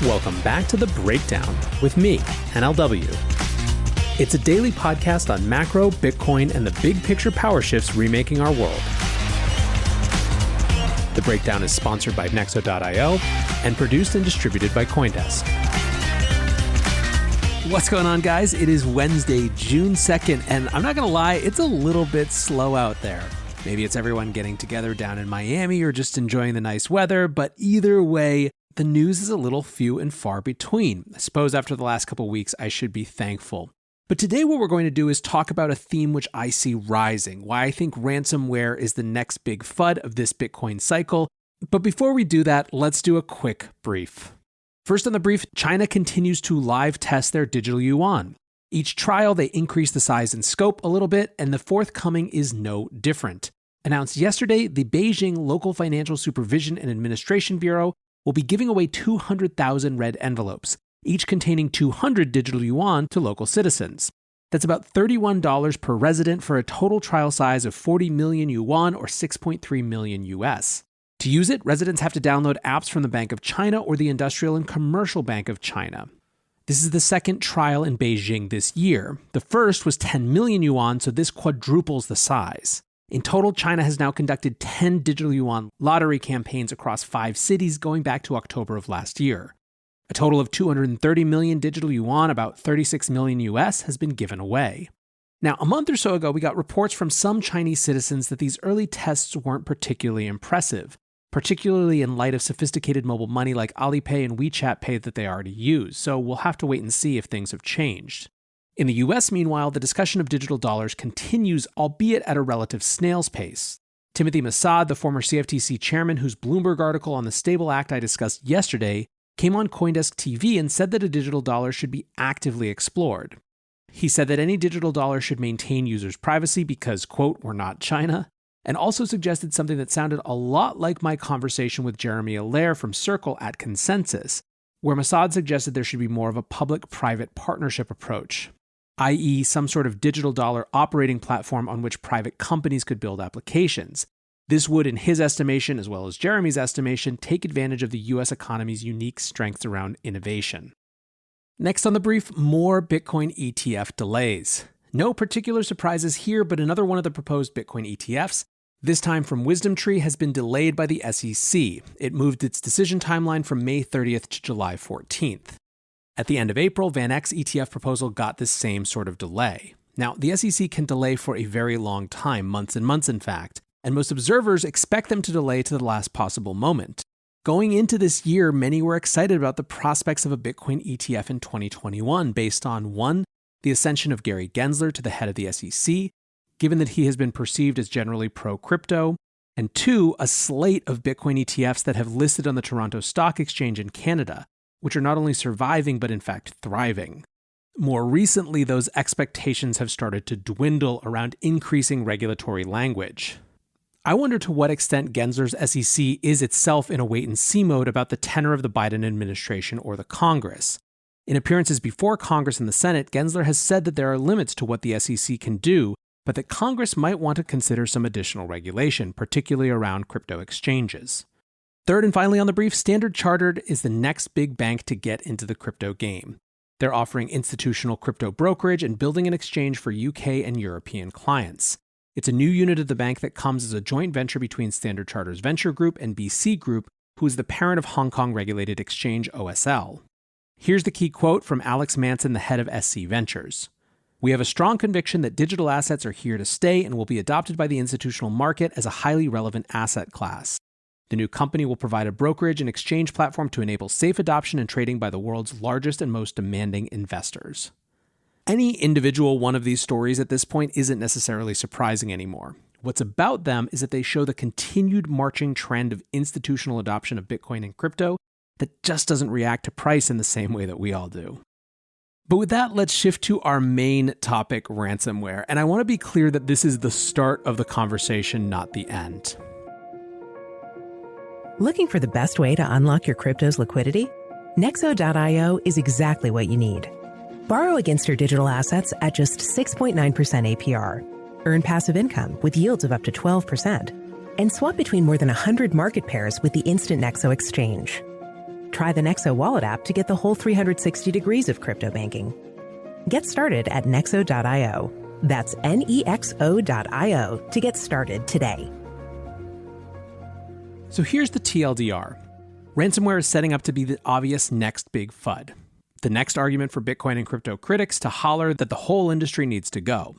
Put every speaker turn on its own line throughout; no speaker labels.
Welcome back to The Breakdown with me, NLW. It's a daily podcast on macro, Bitcoin, and the big picture power shifts remaking our world. The Breakdown is sponsored by Nexo.io and produced and distributed by CoinDesk. What's going on, guys? It is Wednesday, June 2nd, and I'm not going to lie, it's a little bit slow out there. Maybe it's everyone getting together down in Miami or just enjoying the nice weather, but either way, the news is a little few and far between. I suppose after the last couple of weeks, I should be thankful. But today what we're going to do is talk about a theme which I see rising, why I think ransomware is the next big FUD of this Bitcoin cycle. But before we do that, let's do a quick brief. First on the brief, China continues to live test their digital yuan. Each trial, they increase the size and scope a little bit, and the forthcoming is no different. Announced yesterday, the Beijing Local Financial Supervision and Administration Bureau will be giving away 200,000 red envelopes, each containing 200 digital yuan to local citizens. That's about $31 per resident for a total trial size of 40 million yuan or 6.3 million US. To use it, residents have to download apps from the Bank of China or the Industrial and Commercial Bank of China. This is the second trial in Beijing this year. The first was 10 million yuan, so this quadruples the size. In total, China has now conducted 10 digital yuan lottery campaigns across 5 cities going back to October of last year. A total of 230 million digital yuan, about 36 million US, has been given away. Now, a month or so ago, we got reports from some Chinese citizens that these early tests weren't particularly impressive, particularly in light of sophisticated mobile money like Alipay and WeChat Pay that they already use, so we'll have to wait and see if things have changed. In the US, meanwhile, the discussion of digital dollars continues, albeit at a relative snail's pace. Timothy Massad, the former CFTC chairman whose Bloomberg article on the Stable Act I discussed yesterday, came on CoinDesk TV and said that a digital dollar should be actively explored. He said that any digital dollar should maintain users' privacy because, quote, we're not China, and also suggested something that sounded a lot like my conversation with Jeremy Allaire from Circle at Consensus, where Massad suggested there should be more of a public-private partnership approach, i.e. some sort of digital dollar operating platform on which private companies could build applications. This would, in his estimation, as well as Jeremy's estimation, take advantage of the US economy's unique strengths around innovation. Next on the brief, more Bitcoin ETF delays. No particular surprises here, but another one of the proposed Bitcoin ETFs, this time from WisdomTree, has been delayed by the SEC. It moved its decision timeline from May 30th to July 14th. At the end of April, VanEck's ETF proposal got this same sort of delay. Now, the SEC can delay for a very long time, months and months in fact, and most observers expect them to delay to the last possible moment. Going into this year, many were excited about the prospects of a Bitcoin ETF in 2021 based on 1, the ascension of Gary Gensler to the head of the SEC, given that he has been perceived as generally pro-crypto, and 2, a slate of Bitcoin ETFs that have listed on the Toronto Stock Exchange in Canada, which are not only surviving, but in fact thriving. More recently, those expectations have started to dwindle around increasing regulatory language. I wonder to what extent Gensler's SEC is itself in a wait-and-see mode about the tenor of the Biden administration or the Congress. In appearances before Congress and the Senate, Gensler has said that there are limits to what the SEC can do, but that Congress might want to consider some additional regulation, particularly around crypto exchanges. Third and finally on the brief, Standard Chartered is the next big bank to get into the crypto game. They're offering institutional crypto brokerage and building an exchange for UK and European clients. It's a new unit of the bank that comes as a joint venture between Standard Chartered's Venture Group and BC Group, who is the parent of Hong Kong-regulated exchange OSL. Here's the key quote from Alex Manson, the head of SC Ventures. "We have a strong conviction that digital assets are here to stay and will be adopted by the institutional market as a highly relevant asset class. The new company will provide a brokerage and exchange platform to enable safe adoption and trading by the world's largest and most demanding investors." Any individual one of these stories at this point isn't necessarily surprising anymore. What's about them is that they show the continued marching trend of institutional adoption of Bitcoin and crypto that just doesn't react to price in the same way that we all do. But with that, let's shift to our main topic, ransomware. And I want to be clear that this is the start of the conversation, not the end.
Looking for the best way to unlock your crypto's liquidity? Nexo.io is exactly what you need. Borrow against your digital assets at just 6.9% APR. Earn passive income with yields of up to 12%. And swap between more than 100 market pairs with the instant Nexo exchange. try the Nexo Wallet app to get the whole 360 degrees of crypto banking. Get started at nexo.io. That's nexo.io to get started today.
So here's the TLDR. Ransomware is setting up to be the obvious next big FUD. The next argument for Bitcoin and crypto critics to holler that the whole industry needs to go.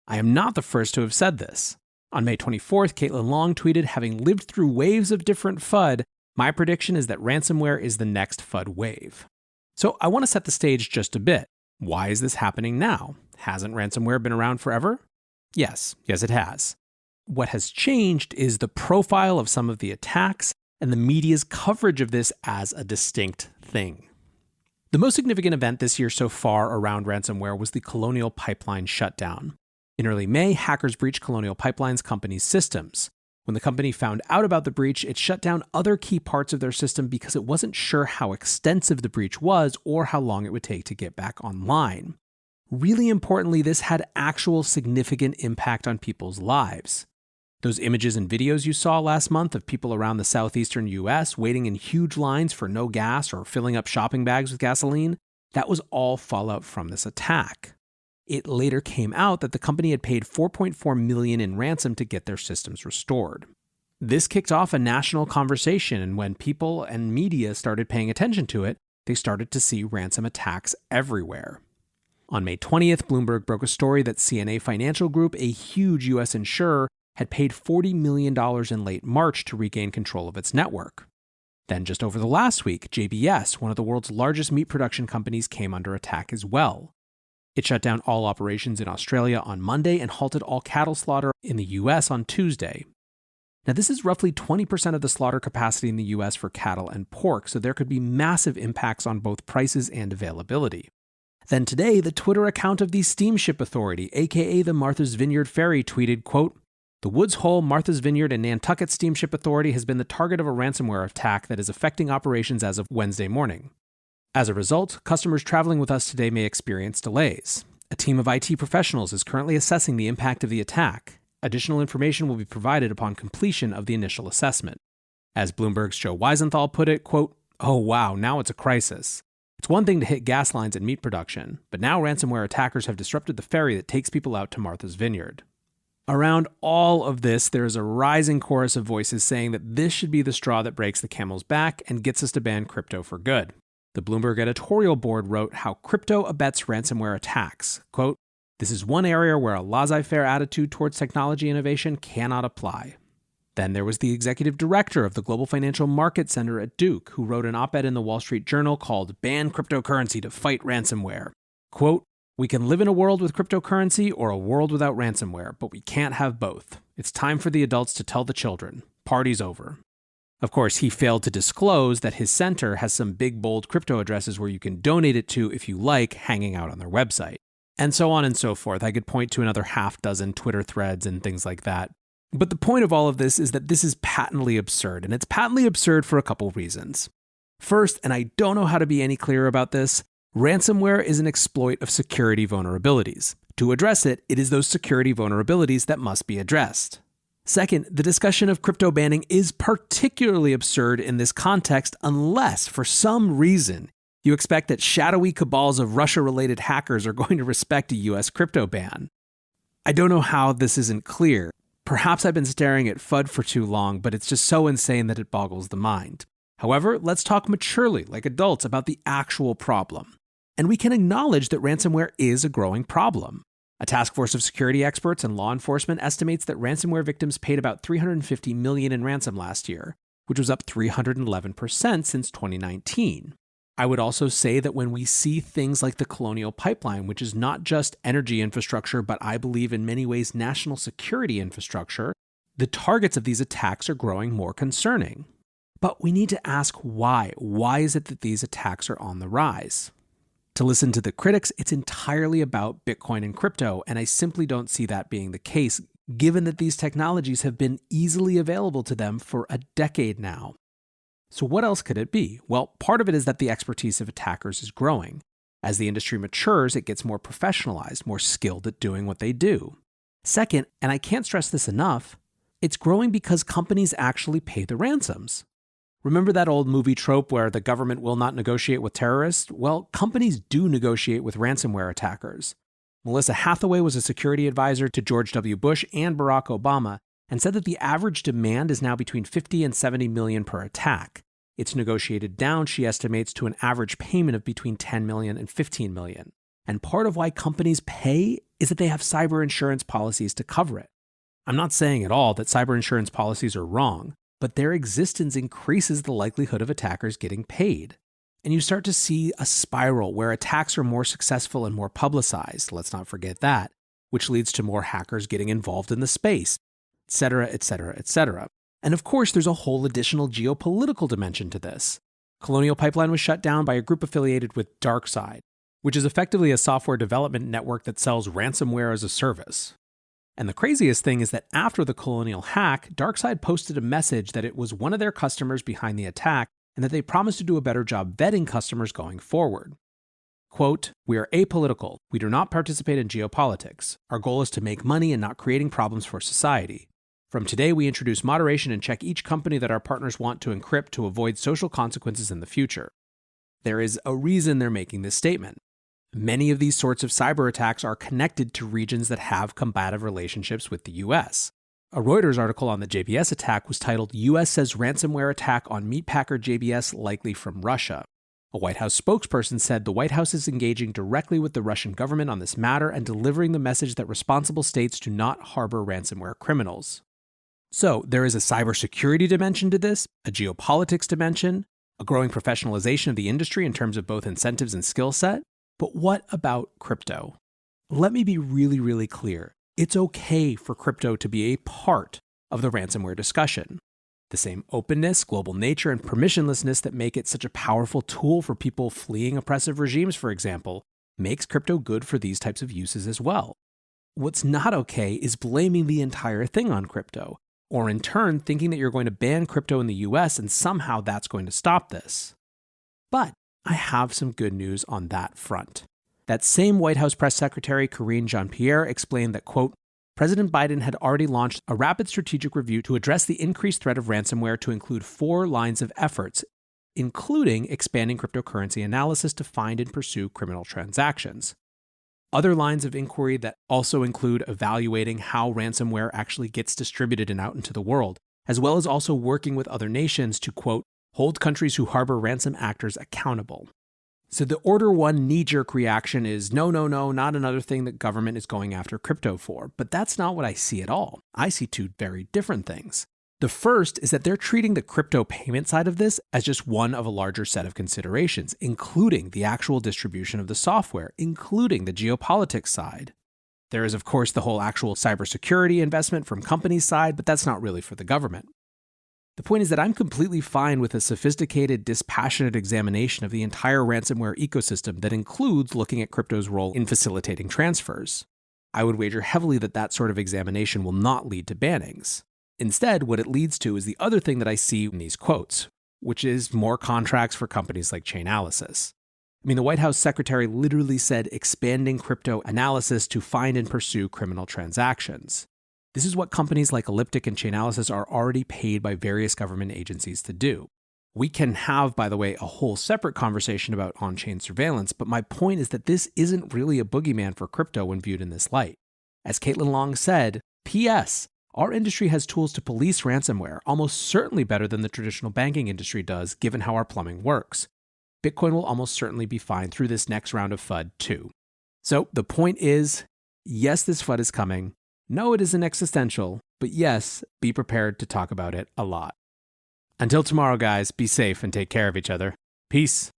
I am not the first to have said this. On May 24th, Caitlin Long tweeted, having lived through waves of different FUD, my prediction is that ransomware is the next FUD wave. So I want to set the stage just a bit. Why is this happening now? Hasn't ransomware been around forever? Yes, it has. What has changed is the profile of some of the attacks and the media's coverage of this as a distinct thing. The most significant event this year so far around ransomware was the Colonial pipeline shutdown. In early May, hackers breached Colonial Pipeline's company's systems. When the company found out about the breach, it shut down other key parts of their system because it wasn't sure how extensive the breach was or how long it would take to get back online. Really importantly, this had actual significant impact on people's lives. Those images and videos you saw last month of people around the southeastern US waiting in huge lines for no gas or filling up shopping bags with gasoline, that was all fallout from this attack. It later came out that the company had paid $4.4 million in ransom to get their systems restored. This kicked off a national conversation, and when people and media started paying attention to it, they started to see ransom attacks everywhere. On May 20th, Bloomberg broke a story that CNA Financial Group, a huge US insurer, had paid $40 million in late March to regain control of its network. Then just over the last week, JBS, one of the world's largest meat production companies, came under attack as well. It shut down all operations in Australia on Monday and halted all cattle slaughter in the US on Tuesday. Now, this is roughly 20% of the slaughter capacity in the US for cattle and pork, so there could be massive impacts on both prices and availability. Then today, the Twitter account of the Steamship Authority, aka the Martha's Vineyard Ferry, tweeted, quote, "The Woods Hole, Martha's Vineyard, and Nantucket Steamship Authority has been the target of a ransomware attack that is affecting operations as of Wednesday morning. As a result, customers traveling with us today may experience delays. A team of IT professionals is currently assessing the impact of the attack. Additional information will be provided upon completion of the initial assessment." As Bloomberg's Joe Weisenthal put it, quote, "Oh wow, now it's a crisis. It's one thing to hit gas lines and meat production, but now ransomware attackers have disrupted the ferry that takes people out to Martha's Vineyard." Around all of this, there is a rising chorus of voices saying that this should be the straw that breaks the camel's back and gets us to ban crypto for good. The Bloomberg editorial board wrote how crypto abets ransomware attacks. Quote, "This is one area where a laissez-faire attitude towards technology innovation cannot apply." Then there was the executive director of the Global Financial Market Center at Duke, who wrote an op-ed in the Wall Street Journal called "Ban Cryptocurrency to Fight Ransomware." Quote, "We can live in a world with cryptocurrency or a world without ransomware, but we can't have both. It's time for the adults to tell the children. Party's over." Of course, he failed to disclose that his center has some big, bold crypto addresses where you can donate it to if you like, hanging out on their website. And so on and so forth. I could point to another half dozen Twitter threads and things like that. But the point of all of this is that this is patently absurd, and it's patently absurd for a couple reasons. First, and I don't know how to be any clearer about this, ransomware is an exploit of security vulnerabilities. To address it, it is those security vulnerabilities that must be addressed. Second, the discussion of crypto banning is particularly absurd in this context unless, for some reason, you expect that shadowy cabals of Russia-related hackers are going to respect a US crypto ban. I don't know how this isn't clear. Perhaps I've been staring at FUD for too long, but it's just so insane that it boggles the mind. However, let's talk maturely, like adults, about the actual problem. And we can acknowledge that ransomware is a growing problem. A task force of security experts and law enforcement estimates that ransomware victims paid about $350 million in ransom last year, which was up 311% since 2019. I would also say that when we see things like the Colonial pipeline, which is not just energy infrastructure, but I believe in many ways national security infrastructure, the targets of these attacks are growing more concerning. But we need to ask why. Why is it that these attacks are on the rise? To listen to the critics, it's entirely about Bitcoin and crypto, and I simply don't see that being the case, given that these technologies have been easily available to them for a decade now. So what else could it be? Well, part of it is that the expertise of attackers is growing. As the industry matures, it gets more professionalized, more skilled at doing what they do. Second, and I can't stress this enough, it's growing because companies actually pay the ransoms. Remember that old movie trope where the government will not negotiate with terrorists? Well, companies do negotiate with ransomware attackers. Melissa Hathaway was a security advisor to George W. Bush and Barack Obama and said that the average demand is now between 50 and 70 million per attack. It's negotiated down, she estimates, to an average payment of between 10 million and 15 million. And part of why companies pay is that they have cyber insurance policies to cover it. I'm not saying at all that cyber insurance policies are wrong, but their existence increases the likelihood of attackers getting paid. And you start to see a spiral where attacks are more successful and more publicized, let's not forget that, which leads to more hackers getting involved in the space, etc., etc., etc. And of course, there's a whole additional geopolitical dimension to this. Colonial Pipeline was shut down by a group affiliated with DarkSide, which is effectively a software development network that sells ransomware as a service. And the craziest thing is that after the Colonial hack, DarkSide posted a message that it was one of their customers behind the attack and that they promised to do a better job vetting customers going forward. Quote, "We are apolitical. We do not participate in geopolitics. Our goal is to make money and not creating problems for society. From today, we introduce moderation and check each company that our partners want to encrypt to avoid social consequences in the future." There is a reason they're making this statement. Many of these sorts of cyber attacks are connected to regions that have combative relationships with the US. A Reuters article on the JBS attack was titled, "US says ransomware attack on meatpacker JBS likely from Russia." A White House spokesperson said the White House is engaging directly with the Russian government on this matter and delivering the message that responsible states do not harbor ransomware criminals. So there is a cybersecurity dimension to this, a geopolitics dimension, a growing professionalization of the industry in terms of both incentives and skill set. But what about crypto? Let me be really, really clear. It's okay for crypto to be a part of the ransomware discussion. The same openness, global nature, and permissionlessness that make it such a powerful tool for people fleeing oppressive regimes, for example, makes crypto good for these types of uses as well. What's not okay is blaming the entire thing on crypto, or in turn thinking that you're going to ban crypto in the US and somehow that's going to stop this. But I have some good news on that front. That same White House press secretary, Karine Jean-Pierre, explained that, quote, President Biden had already launched a rapid strategic review to address the increased threat of ransomware to include 4 lines of efforts, including expanding cryptocurrency analysis to find and pursue criminal transactions. Other lines of inquiry that also include evaluating how ransomware actually gets distributed and out into the world, as well as also working with other nations to, quote, hold countries who harbor ransom actors accountable. So the order one knee-jerk reaction is no, not another thing that government is going after crypto for. But that's not what I see at all. I see 2 very different things. The first is that they're treating the crypto payment side of this as just one of a larger set of considerations, including the actual distribution of the software, including the geopolitics side. There is, of course, the whole actual cybersecurity investment from companies' side, but that's not really for the government. The point is that I'm completely fine with a sophisticated, dispassionate examination of the entire ransomware ecosystem that includes looking at crypto's role in facilitating transfers. I would wager heavily that that sort of examination will not lead to bannings. Instead, what it leads to is the other thing that I see in these quotes, which is more contracts for companies like Chainalysis. I mean, the White House secretary literally said expanding crypto analysis to find and pursue criminal transactions. This is what companies like Elliptic and Chainalysis are already paid by various government agencies to do. We can have, by the way, a whole separate conversation about on-chain surveillance, but my point is that this isn't really a boogeyman for crypto when viewed in this light. As Caitlin Long said, P.S. Our industry has tools to police ransomware, almost certainly better than the traditional banking industry does, given how our plumbing works. Bitcoin will almost certainly be fine through this next round of FUD, too. So the point is, yes, this FUD is coming. No, it isn't existential, but yes, be prepared to talk about it a lot. Until tomorrow, guys, be safe and take care of each other. Peace.